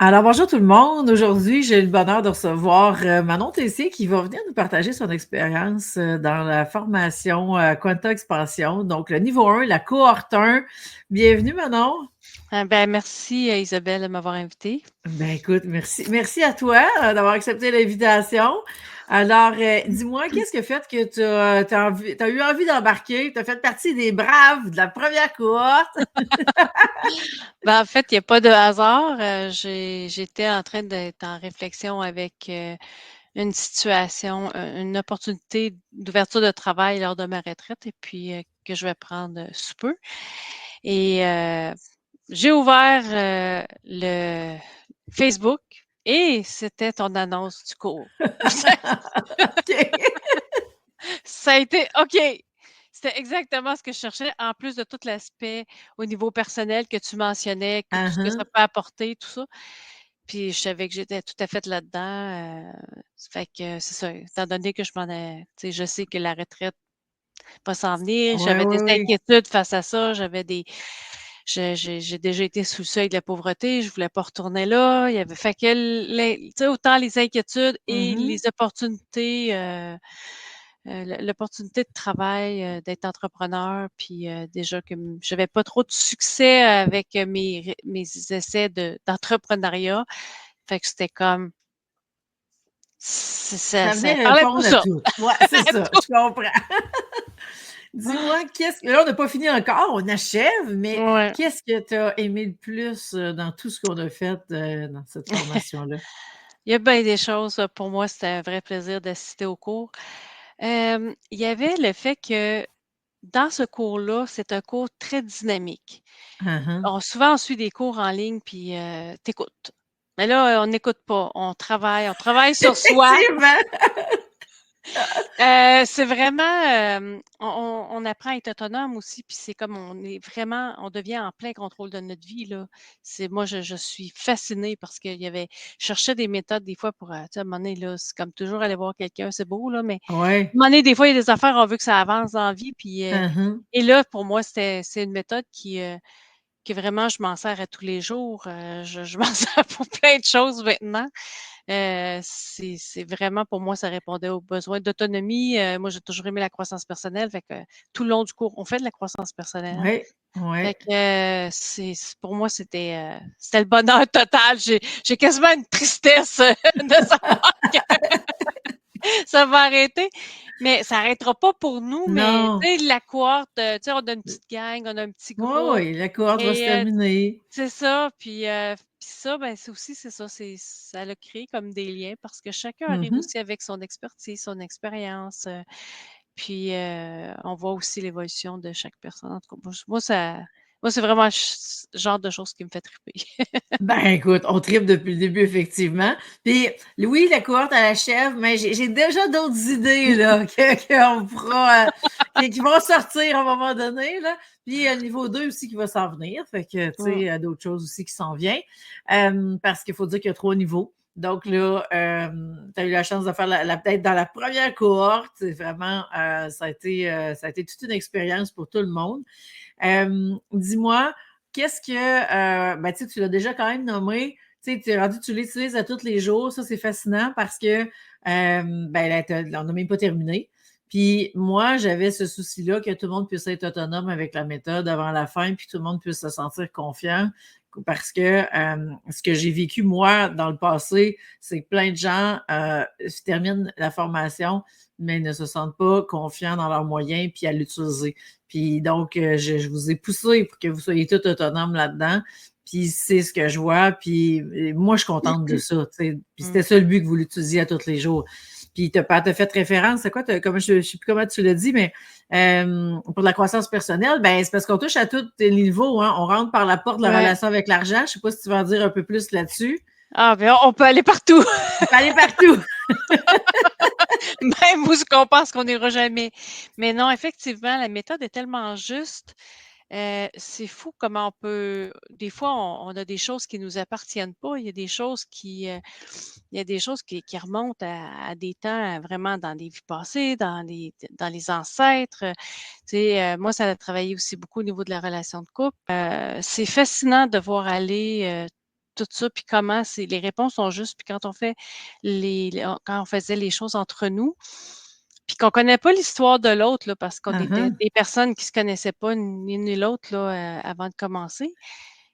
Alors, bonjour tout le monde. Aujourd'hui, j'ai le bonheur de recevoir Manon Tessier qui va venir nous partager son expérience dans la formation Quanta Expansion. Donc, le niveau 1, la cohorte 1. Bienvenue, Manon. Merci Isabelle de m'avoir invitée. Ben écoute, merci. Merci à toi d'avoir accepté l'invitation. Alors, dis-moi, qu'est-ce qui a fait que tu as eu envie d'embarquer? Tu as fait partie des braves de la première cohorte. En fait, il n'y a pas de hasard. J'étais en train d'être en réflexion avec une situation, une opportunité d'ouverture de travail lors de ma retraite et puis que je vais prendre sous peu. Et j'ai ouvert le Facebook et c'était ton annonce du cours. OK. Ça a été OK. C'était exactement ce que je cherchais, en plus de tout l'aspect au niveau personnel que tu mentionnais, que tout ce que ça Uh-huh. peut apporter, tout ça. Puis je savais que j'étais tout à fait là-dedans. Fait que c'est ça. Étant donné que tu sais, je sais que la retraite va s'en venir, Ouais, j'avais des ouais, oui. inquiétudes face à ça. J'ai déjà été sous le seuil de la pauvreté, je voulais pas retourner là. Il y avait fait que tu sais, autant les inquiétudes et Mhm. les opportunités. L'opportunité de travail, d'être entrepreneur, puis déjà que j'avais pas trop de succès avec mes essais d'entrepreneuriat. Fait que c'était comme Ça ça venait parlait de tout répondre à ça. tout. Ouais, c'est ça, Tout. je comprends. Dis-moi, qu'est-ce que là, on n'a pas fini encore, on achève, mais Ouais. qu'est-ce que tu as aimé le plus, dans tout ce qu'on a fait, dans cette formation-là? Il y a bien des choses, pour moi, c'était un vrai plaisir d'assister au cours. Il y avait le fait que dans ce cours-là, c'est un cours très dynamique. Hein, hein. Souvent, on suit des cours en ligne, puis tu. Mais là, on n'écoute pas, on travaille sur soi. Effectivement! C'est vraiment, on apprend à être autonome aussi, puis c'est comme on devient en plein contrôle de notre vie, là. Moi, je suis fascinée parce qu'il y avait je cherchais des méthodes des fois pour, tu sais, à un moment donné, là, c'est comme toujours aller voir quelqu'un, c'est beau, là, mais à Ouais. un moment donné, des fois, il y a des affaires, on veut que ça avance dans la vie, puis, Hein, hein. et là, pour moi, c'est une méthode qui vraiment je m'en sers à tous les jours. Je m'en sers pour plein de choses maintenant. C'est vraiment pour moi, ça répondait aux besoins d'autonomie. Moi, j'ai toujours aimé la croissance personnelle, fait que tout le long du cours, on fait de la croissance personnelle. Ouais, Fait ouais. que, pour moi, c'était le bonheur total. J'ai quasiment une tristesse de savoir que ça va arrêter, mais ça arrêtera pas pour nous, mais Non. tu sais, la cohorte, tu sais, on a une petite gang, on a un petit Ouais, groupe ouais, la cohorte va se et terminer. c'est ça, puis ça, ben, c'est ça, ça l'a créé comme des liens parce que chacun arrive Mmh. aussi avec son expertise, son expérience, puis on voit aussi l'évolution de chaque personne. En tout cas, moi, c'est vraiment le genre de choses qui me fait triper. Ben, écoute, on tripe depuis le début, effectivement. Puis, oui, la cohorte, elle achève, mais j'ai déjà d'autres idées, là, qu'on pourra, qui vont sortir à un moment donné, là. Puis, il y a le niveau 2 aussi qui va s'en venir. Fait que, tu sais, Mmh. il y a d'autres choses aussi qui s'en viennent. Parce qu'il faut dire qu'il y a 3 niveaux. Donc là, tu as eu la chance de faire peut-être dans la première cohorte. C'est vraiment, ça a été toute une expérience pour tout le monde. Dis-moi, qu'est-ce que, ben, tu sais, tu l'as déjà quand même nommé, tu sais, tu es rendu, tu l'utilises à tous les jours. Ça, c'est fascinant parce que, ben, là, on n'a même pas terminé. Puis moi, j'avais ce souci-là que tout le monde puisse être autonome avec la méthode avant la fin, puis tout le monde puisse se sentir confiant. Parce que ce que j'ai vécu, moi, dans le passé, c'est que plein de gens terminent la formation, mais ne se sentent pas confiants dans leurs moyens, puis à l'utiliser. Puis donc, je vous ai poussé pour que vous soyez tout autonomes là-dedans. Puis c'est ce que je vois. Puis moi, je suis contente de ça. T'sais. Puis Mmh. c'était ça le but que vous l'utilisiez à tous les jours. Puis t'as fait référence, c'est quoi, comme je sais plus comment tu l'as dit, mais pour la croissance personnelle, ben c'est parce qu'on touche à tous les niveaux, hein. On rentre par la porte de la Ouais. relation avec l'argent. Je sais pas si tu vas en dire un peu plus là-dessus. Ah, ben, on peut aller partout, On peut aller partout. même où ce qu'on pense qu'on n'ira jamais. Mais non, effectivement, la méthode est tellement juste. C'est fou comment des fois, on a des choses qui nous appartiennent pas. Il y a des choses qui remontent à des temps vraiment dans les vies passées, dans les ancêtres. Tu sais, moi, ça a travaillé aussi beaucoup au niveau de la relation de couple. C'est fascinant de voir aller, tout ça, puis comment les réponses sont justes, puis quand on fait quand on faisait les choses entre nous, puis qu'on connaît pas l'histoire de l'autre, là, parce qu'on était Uh-huh. des personnes qui se connaissaient pas ni l'une ni l'autre, là, avant de commencer.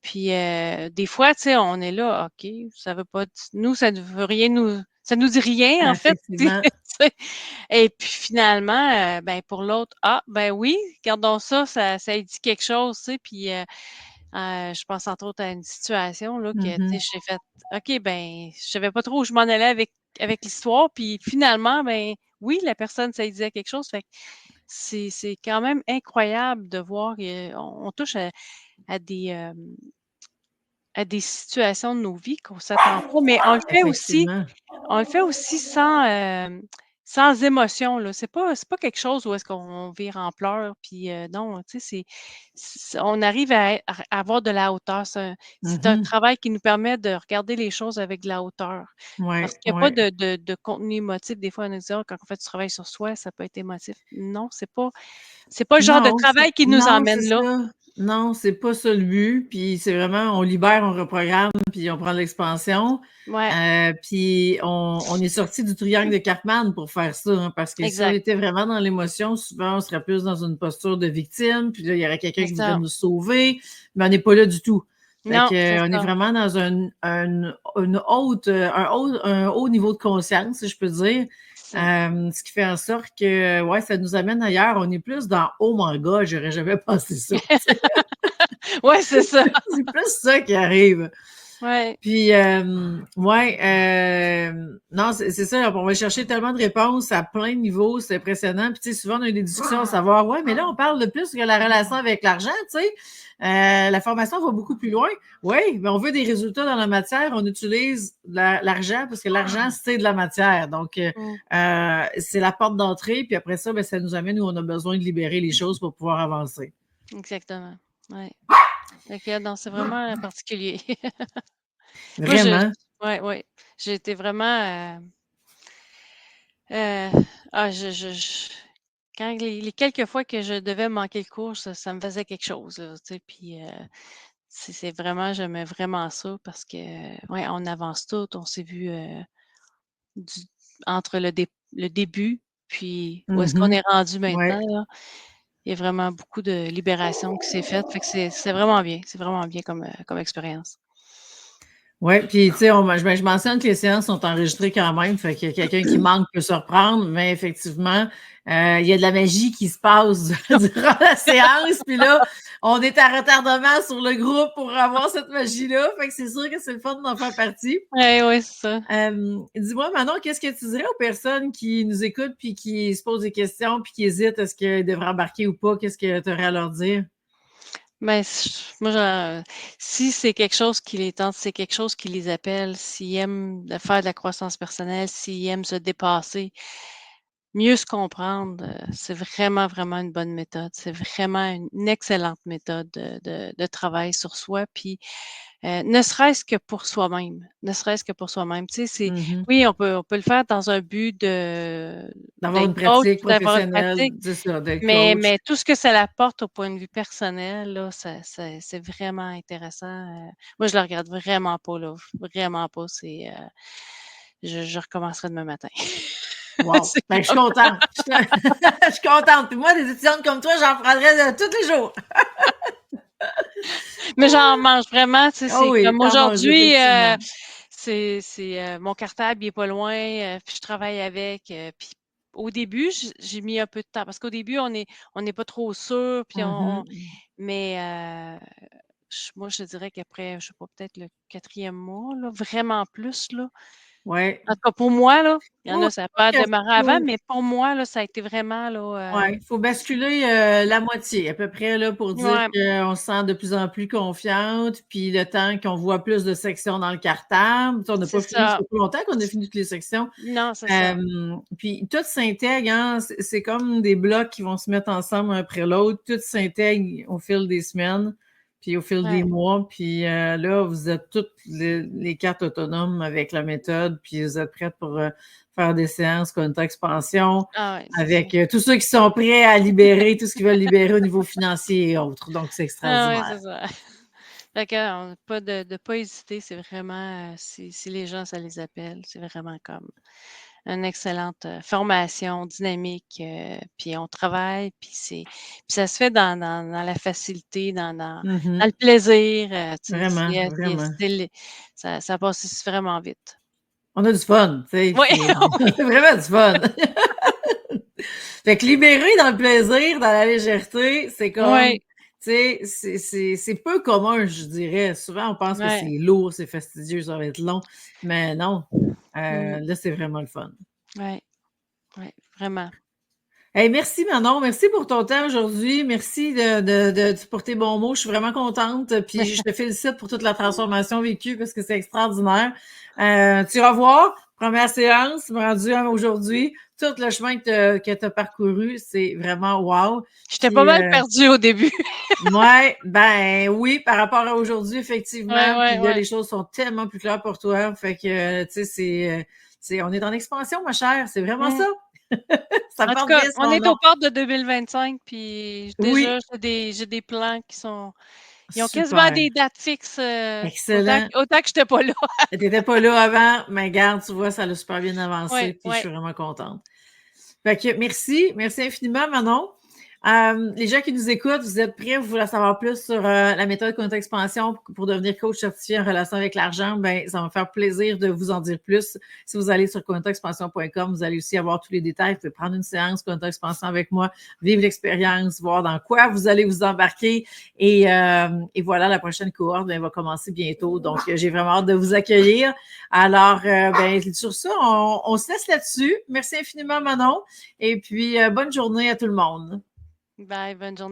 Puis, des fois, tu sais, on est là, OK, ça veut pas nous, ça ne veut rien ça nous dit rien, en fait, tu Effectivement. sais. Et puis finalement, ben, pour l'autre, ben oui, gardons ça lui dit quelque chose, tu sais. Puis, je pense entre autres à une situation, là, que, tu sais, Mhm. j'ai fait, OK, ben, je savais pas trop où je m'en allais avec l'histoire. Puis finalement, ben, oui, la personne, ça lui disait quelque chose. Fait que c'est quand même incroyable de voir, on touche à des, à des situations de nos vies qu'on s'attend pas, mais Effectivement. on le fait aussi sans émotion, là. C'est pas quelque chose où est-ce qu'on vire en pleurs, puis non, tu sais, on arrive à avoir de la hauteur. C'est un Mhm. travail qui nous permet de regarder les choses avec de la hauteur. Parce Ouais, qu'il y a pas ouais. de contenu émotif. Des fois, on nous dit: «Ah, quand on fait du travail sur soi, ça peut être émotif». Non, c'est pas le genre de Non, travail qui nous non, c'est emmène là. ça. Non, c'est pas ça le but. Puis c'est vraiment, on libère, on reprogramme, puis on prend l'expansion. Ouais, Puis on est sorti du triangle de Cartman pour faire ça, hein, parce que si on exact. était vraiment dans l'émotion, souvent on serait plus dans une posture de victime, puis là, il y aurait quelqu'un C'est qui voudrait ça. nous sauver, mais on n'est pas là du tout. Fait Non, que, c'est on est ça. vraiment dans un haut niveau de conscience, si je peux dire. C'est ça. Ce qui fait en sorte que, ouais, ça nous amène ailleurs. On est plus dans oh my God, j'aurais jamais pensé ça. Ouais, c'est ça. C'est plus ça qui arrive. Ouais. Puis, ouais, non, c'est ça. On va chercher tellement de réponses à plein de niveaux. C'est impressionnant. Puis, tu sais, souvent, on a eu des discussions à savoir, ouais, mais là, on parle de plus que la relation avec l'argent, tu sais. La formation va beaucoup plus loin. Oui, mais on veut des résultats dans la matière. On utilise l'argent parce que l'argent, c'est de la matière. Donc, Mmh. c'est la porte d'entrée. Puis après ça, ben, ça nous amène où on a besoin de libérer les choses pour pouvoir avancer. Exactement. Ouais. Fait que non, c'est vraiment, particulier. Moi, Vraiment. ouais, ouais. J'ai été vraiment, heu, je quand les quelques fois que je devais manquer le cours, ça me faisait quelque chose, là, tu sais. Puis, c'est vraiment j'aimais vraiment ça parce que, ouais, on avance toutes. On s'est vu, du entre le début, puis où est-ce qu'on est Mhm. rendu Ouais. maintenant, là. Il y a vraiment beaucoup de libération qui s'est faite. Fait que c'est vraiment bien. C'est vraiment bien comme expérience. Oui, puis tu sais, je mentionne que les séances sont enregistrées quand même, fait que quelqu'un qui manque peut se reprendre, mais effectivement, il y a de la magie qui se passe durant la séance, puis là, on est à retardement sur le groupe pour avoir cette magie-là, fait que c'est sûr que c'est le fun d'en faire partie. Ouais, ouais, c'est ça. Dis-moi, Manon, qu'est-ce que tu dirais aux personnes qui nous écoutent puis qui se posent des questions puis qui hésitent, est-ce qu'ils devraient embarquer ou pas? Qu'est-ce que tu aurais à leur dire? Ben, moi, si c'est quelque chose qui les tente, c'est quelque chose qui les appelle, s'ils aiment faire de la croissance personnelle, s'ils aiment se dépasser, mieux se comprendre, c'est vraiment, vraiment une bonne méthode. C'est vraiment une excellente méthode de travail sur soi. Puis, ne serait-ce que pour soi-même, ne serait-ce que pour soi-même. Tu sais, Mhm. oui, on peut le faire dans un but D'avoir d'être une coach, pratique d'avoir une professionnelle, pratique. c'est ça, d'être Mais coach. tout ce que ça apporte au point de vue personnel, là, c'est vraiment intéressant, moi, je le regarde vraiment pas, là, vraiment pas, je recommencerai demain matin. Wow! C'est Ben, je suis comme contente. Je suis contente. Puis moi, des étudiantes comme toi, j'en prendrais tous les jours. mais j'en mange vraiment, tu sais, Oh c'est oui, comme t'en manges, aujourd'hui, effectivement. mon cartable, il est pas loin, puis je travaille avec, puis au début, j'ai mis un peu de temps parce qu'au début, on n'est pas trop sûr, puis Mhm. mais moi, je te dirais qu'après, je sais pas, peut-être le 4e mois, là, vraiment plus, là. Ouais. En tout cas, pour moi, là, il y en Oui, a, ça a je pas pense qu'il démarré avant, faut, mais pour moi, là, ça a été vraiment, là, ouais, il faut basculer la moitié à peu près là, pour dire ouais, qu'on se sent de plus en plus confiante, puis le temps qu'on voit plus de sections dans le cartable. Tu sais, on n'a c'est pas fini, ça ça. fait pas longtemps qu'on a fini toutes les sections. Non, c'est ça. Puis tout s'intègre, hein, c'est comme des blocs qui vont se mettre ensemble un après l'autre. Tout s'intègre au fil des semaines, puis au fil des Ouais. mois. Puis là, vous êtes toutes les cartes autonomes avec la méthode, puis vous êtes prêtes pour faire des séances Contact Expansion Ah ouais, c'est ça. avec tous ceux qui sont prêts à libérer tout ce qu'ils veulent libérer au niveau financier et autres. Donc, c'est Ah ouais, extraordinaire. c'est ça. Fait que, pas de pas hésiter, c'est vraiment, si les gens, ça les appelle, c'est vraiment comme une excellente, formation dynamique, puis on travaille, puis ça se fait dans la facilité, dans le plaisir, tu sais, Vraiment, vraiment. ça passe vraiment vite. On a du fun, tu sais, Oui, oui, c'est vraiment du fun. Fait que libérer dans le plaisir, dans la légèreté, c'est comme, oui, tu sais, c'est peu commun, je dirais. Souvent, on pense que ouais, c'est lourd, c'est fastidieux, ça va être long, mais non, mmh, là, c'est vraiment le fun. ouais, ouais, vraiment. Hey, merci Manon, merci pour ton temps aujourd'hui. Merci pour tes bons mots. Je suis vraiment contente. Puis je te félicite pour toute la transformation vécue parce que c'est extraordinaire. Tu vas voir, première séance, rendu aujourd'hui, tout le chemin que tu as parcouru, c'est vraiment wow. J'étais pas Puis mal perdue au début. ouais, ben oui, par rapport à aujourd'hui, Ouais, effectivement. Puis ouais, là, ouais. les choses sont tellement plus claires pour toi. Fait que, tu sais, on est en expansion, ma chère. C'est vraiment Mmh. ça. Ça En tout porte cas, bien on son est nom. aux portes de 2025, puis déjà, Oui, j'ai des plans ils ont quasiment super. des dates fixes, Excellent. autant que j'étais pas là. Tu n'étais pas là avant, mais regarde, tu vois, ça a super bien avancé, Ouais, puis je ouais. suis vraiment contente. Fait que merci, merci infiniment, Manon. Les gens qui nous écoutent, vous êtes prêts, vous voulez en savoir plus sur la méthode Content Expansion pour devenir coach certifié en relation avec l'argent, ben ça va me faire plaisir de vous en dire plus. Si vous allez sur contentexpansion.com, vous allez aussi avoir tous les détails. Vous pouvez prendre une séance Content Expansion avec moi, vivre l'expérience, voir dans quoi vous allez vous embarquer. Et voilà, la prochaine cohorte ben, va commencer bientôt. Donc, j'ai vraiment hâte de vous accueillir. Alors, ben, sur ça, on se laisse là-dessus. Merci infiniment, Manon. Et puis, bonne journée à tout le monde. Bye, bonne journée.